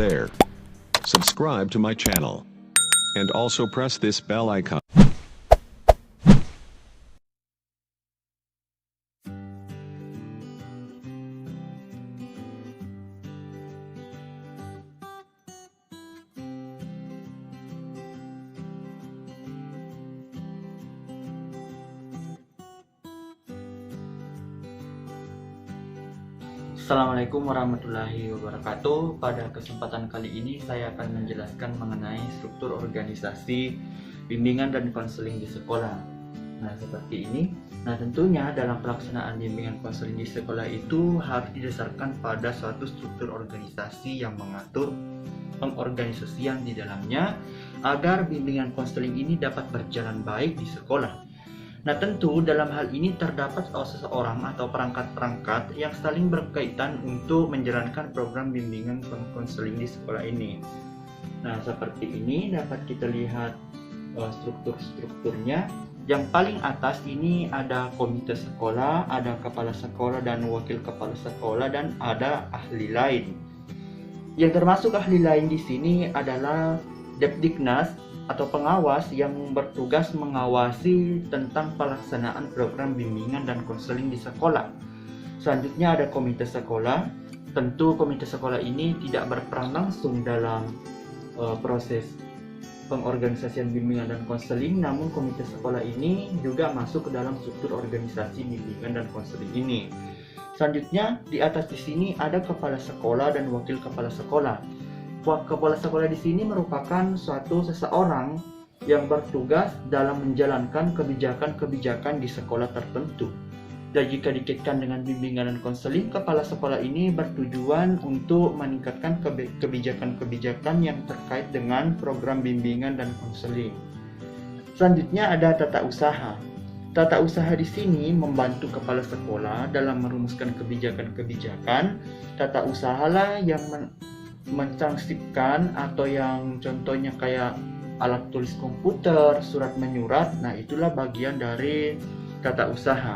there. Subscribe to my channel. And also press this bell icon. Assalamualaikum warahmatullahi wabarakatuh. Pada kesempatan kali ini saya akan menjelaskan mengenai struktur organisasi bimbingan dan konseling di sekolah. Nah, seperti ini. Nah, tentunya dalam pelaksanaan bimbingan konseling di sekolah itu harus didasarkan pada suatu struktur organisasi yang mengatur pengorganisasian di dalamnya agar bimbingan konseling ini dapat berjalan baik di sekolah. Nah, tentu dalam hal ini terdapat seseorang atau perangkat-perangkat yang saling berkaitan untuk menjalankan program bimbingan konseling di sekolah ini. Nah, seperti ini dapat kita lihat struktur-strukturnya. Yang paling atas ini ada komite sekolah, ada kepala sekolah dan wakil kepala sekolah, dan ada ahli lain. Yang termasuk ahli lain di sini adalah Depdiknas atau pengawas yang bertugas mengawasi tentang pelaksanaan program bimbingan dan konseling di sekolah. Selanjutnya ada komite sekolah. Tentu komite sekolah ini tidak berperan langsung dalam proses pengorganisasian bimbingan dan konseling, namun komite sekolah ini juga masuk ke dalam struktur organisasi bimbingan dan konseling ini. Selanjutnya di atas di sini ada kepala sekolah dan wakil kepala sekolah. Kepala sekolah di sini merupakan suatu seseorang yang bertugas dalam menjalankan kebijakan-kebijakan di sekolah tertentu. Dan jika dikaitkan dengan bimbingan dan konseling, kepala sekolah ini bertujuan untuk meningkatkan kebijakan-kebijakan yang terkait dengan program bimbingan dan konseling. Selanjutnya ada tata usaha. Tata usaha di sini membantu kepala sekolah dalam merumuskan kebijakan-kebijakan. Tata usahalah yang mentranskripkan atau yang contohnya kayak alat tulis komputer, surat menyurat. Nah, itulah bagian dari tata usaha.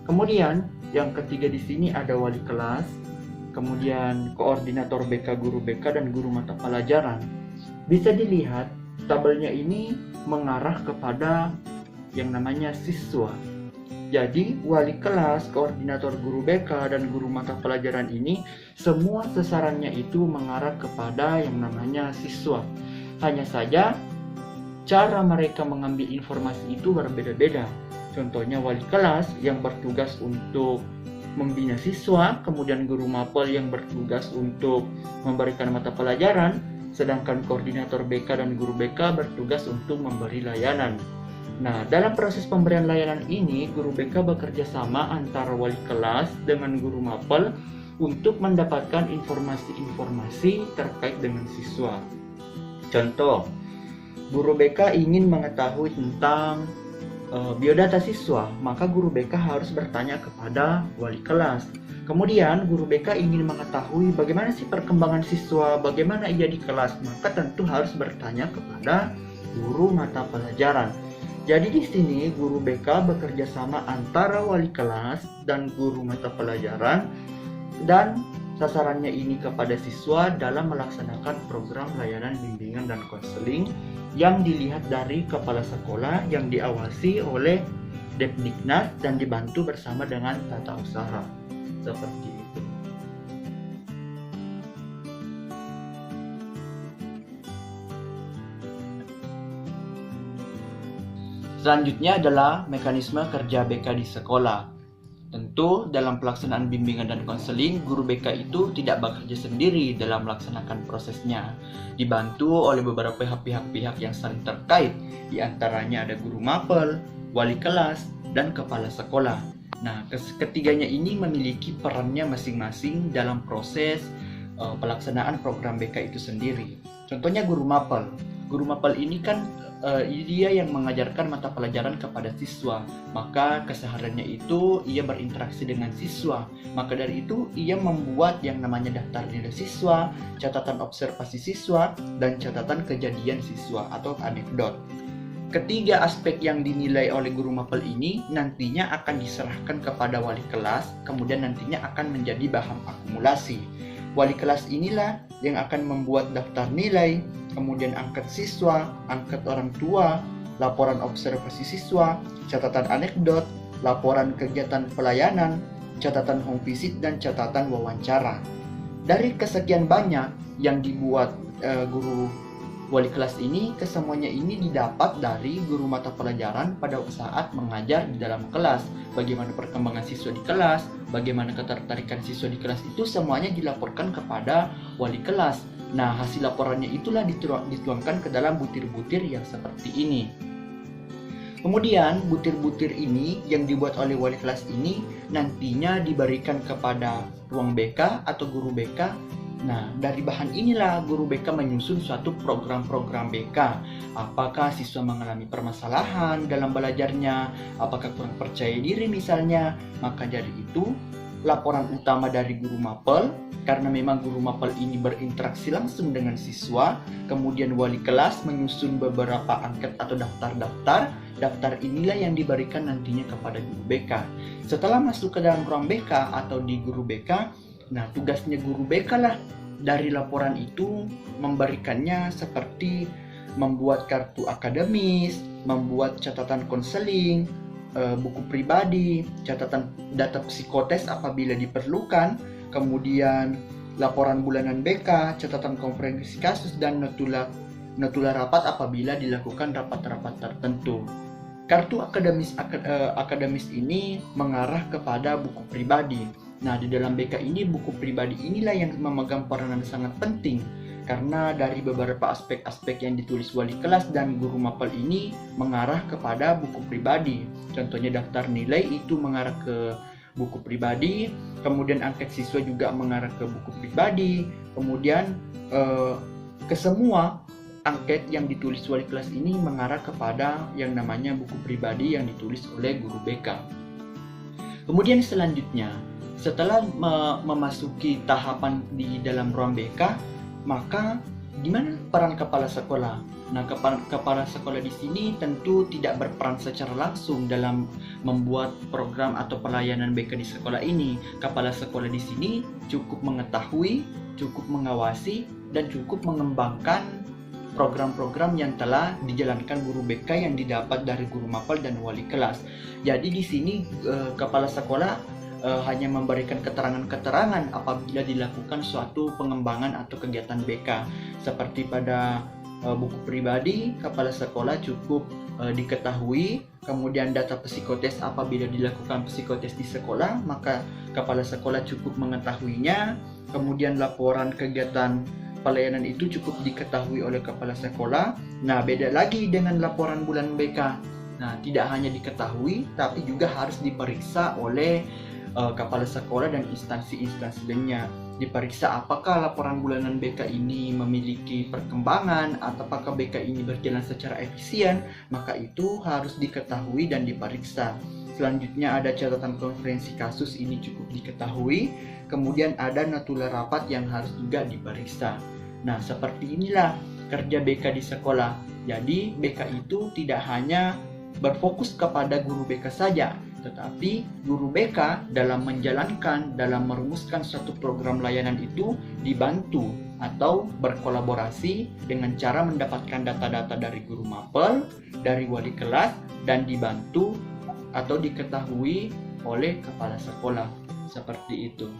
Kemudian yang ketiga di sini ada wali kelas, kemudian koordinator BK, guru BK, dan guru mata pelajaran. Bisa dilihat tabelnya ini mengarah kepada yang namanya siswa. Jadi wali kelas, koordinator guru BK, dan guru mata pelajaran ini semua sasarannya itu mengarah kepada yang namanya siswa. Hanya saja cara mereka mengambil informasi itu berbeda-beda. Contohnya wali kelas yang bertugas untuk membina siswa, kemudian guru mapel yang bertugas untuk memberikan mata pelajaran, sedangkan koordinator BK dan guru BK bertugas untuk memberi layanan. Nah, dalam proses pemberian layanan ini, guru BK bekerja sama antara wali kelas dengan guru mapel untuk mendapatkan informasi-informasi terkait dengan siswa. Contoh, guru BK ingin mengetahui tentang biodata siswa, maka guru BK harus bertanya kepada wali kelas. Kemudian, guru BK ingin mengetahui bagaimana sih perkembangan siswa, bagaimana ia di kelas, maka tentu harus bertanya kepada guru mata pelajaran. Jadi di sini guru BK bekerja sama antara wali kelas dan guru mata pelajaran, dan sasarannya ini kepada siswa dalam melaksanakan program layanan bimbingan dan konseling yang dilihat dari kepala sekolah yang diawasi oleh Depdiknas dan dibantu bersama dengan tata usaha. Seperti itu. Selanjutnya adalah mekanisme kerja BK di sekolah. Tentu dalam pelaksanaan bimbingan dan konseling, guru BK itu tidak bekerja sendiri dalam melaksanakan prosesnya. Dibantu oleh beberapa pihak-pihak yang saling terkait, di antaranya ada guru mapel, wali kelas, dan kepala sekolah. Nah, ketiganya ini memiliki perannya masing-masing dalam proses pelaksanaan program BK itu sendiri. Contohnya guru mapel. Guru mapel ini kan dia yang mengajarkan mata pelajaran kepada siswa, maka kesehariannya itu ia berinteraksi dengan siswa. Maka dari itu ia membuat yang namanya daftar nilai siswa, catatan observasi siswa, dan catatan kejadian siswa atau anekdot. Ketiga aspek yang dinilai oleh guru mapel ini nantinya akan diserahkan kepada wali kelas, kemudian nantinya akan menjadi bahan akumulasi. Wali kelas inilah yang akan membuat daftar nilai, kemudian angkat siswa, angkat orang tua, laporan observasi siswa, catatan anekdot, laporan kegiatan pelayanan, catatan home visit, dan catatan wawancara. Dari kesekian banyak yang dibuat guru wali kelas ini, kesemuanya ini didapat dari guru mata pelajaran pada saat mengajar di dalam kelas. Bagaimana perkembangan siswa di kelas, bagaimana ketertarikan siswa di kelas, itu semuanya dilaporkan kepada wali kelas. Nah, hasil laporannya itulah dituangkan ke dalam butir-butir yang seperti ini. Kemudian butir-butir ini yang dibuat oleh wali kelas ini nantinya diberikan kepada ruang BK atau guru BK. Nah, dari bahan inilah guru BK menyusun suatu program-program BK. Apakah siswa mengalami permasalahan dalam belajarnya, apakah kurang percaya diri misalnya. Maka dari itu, laporan utama dari guru mapel, karena memang guru mapel ini berinteraksi langsung dengan siswa. Kemudian wali kelas menyusun beberapa angket atau daftar-daftar. Daftar inilah yang diberikan nantinya kepada guru BK. Setelah masuk ke dalam ruang BK atau di guru BK, nah tugasnya guru BK lah dari laporan itu memberikannya seperti membuat kartu akademis, membuat catatan konseling, buku pribadi, catatan data psikotes apabila diperlukan, kemudian laporan bulanan BK, catatan konferensi kasus, dan notula rapat apabila dilakukan rapat-rapat tertentu. Kartu akademis ini mengarah kepada buku pribadi. Nah, di dalam BK ini buku pribadi inilah yang memegang peranan sangat penting, karena dari beberapa aspek-aspek yang ditulis wali kelas dan guru mapel ini mengarah kepada buku pribadi. Contohnya daftar nilai itu mengarah ke buku pribadi, kemudian angket siswa juga mengarah ke buku pribadi, kemudian kesemua angket yang ditulis wali kelas ini mengarah kepada yang namanya buku pribadi yang ditulis oleh guru BK. Kemudian selanjutnya, setelah memasuki tahapan di dalam ruang BK, maka gimana peran kepala sekolah? Nah, kepala sekolah di sini tentu tidak berperan secara langsung dalam membuat program atau pelayanan BK di sekolah ini. Kepala sekolah di sini cukup mengetahui, cukup mengawasi, dan cukup mengembangkan program-program yang telah dijalankan guru BK yang didapat dari guru mapel dan wali kelas. Jadi di sini kepala sekolah hanya memberikan keterangan-keterangan apabila dilakukan suatu pengembangan atau kegiatan BK. Seperti pada buku pribadi, kepala sekolah cukup diketahui, kemudian data psikotes apabila dilakukan psikotes di sekolah, maka kepala sekolah cukup mengetahuinya. Kemudian laporan kegiatan pelayanan itu cukup diketahui oleh kepala sekolah. Nah, beda lagi dengan laporan bulan BK. Nah, tidak hanya diketahui, tapi juga harus diperiksa oleh kepala sekolah dan instansi-instansi lainnya. Diperiksa apakah laporan bulanan BK ini memiliki perkembangan, atau apakah BK ini berjalan secara efisien, maka itu harus diketahui dan diperiksa. Selanjutnya ada catatan konferensi kasus, ini cukup diketahui. Kemudian ada notula rapat yang harus juga diperiksa. Nah, seperti inilah kerja BK di sekolah. Jadi BK itu tidak hanya berfokus kepada guru BK saja, tetapi guru BK dalam menjalankan, dalam merumuskan suatu program layanan itu dibantu atau berkolaborasi dengan cara mendapatkan data-data dari guru mapel, dari wali kelas, dan dibantu atau diketahui oleh kepala sekolah. Seperti itu.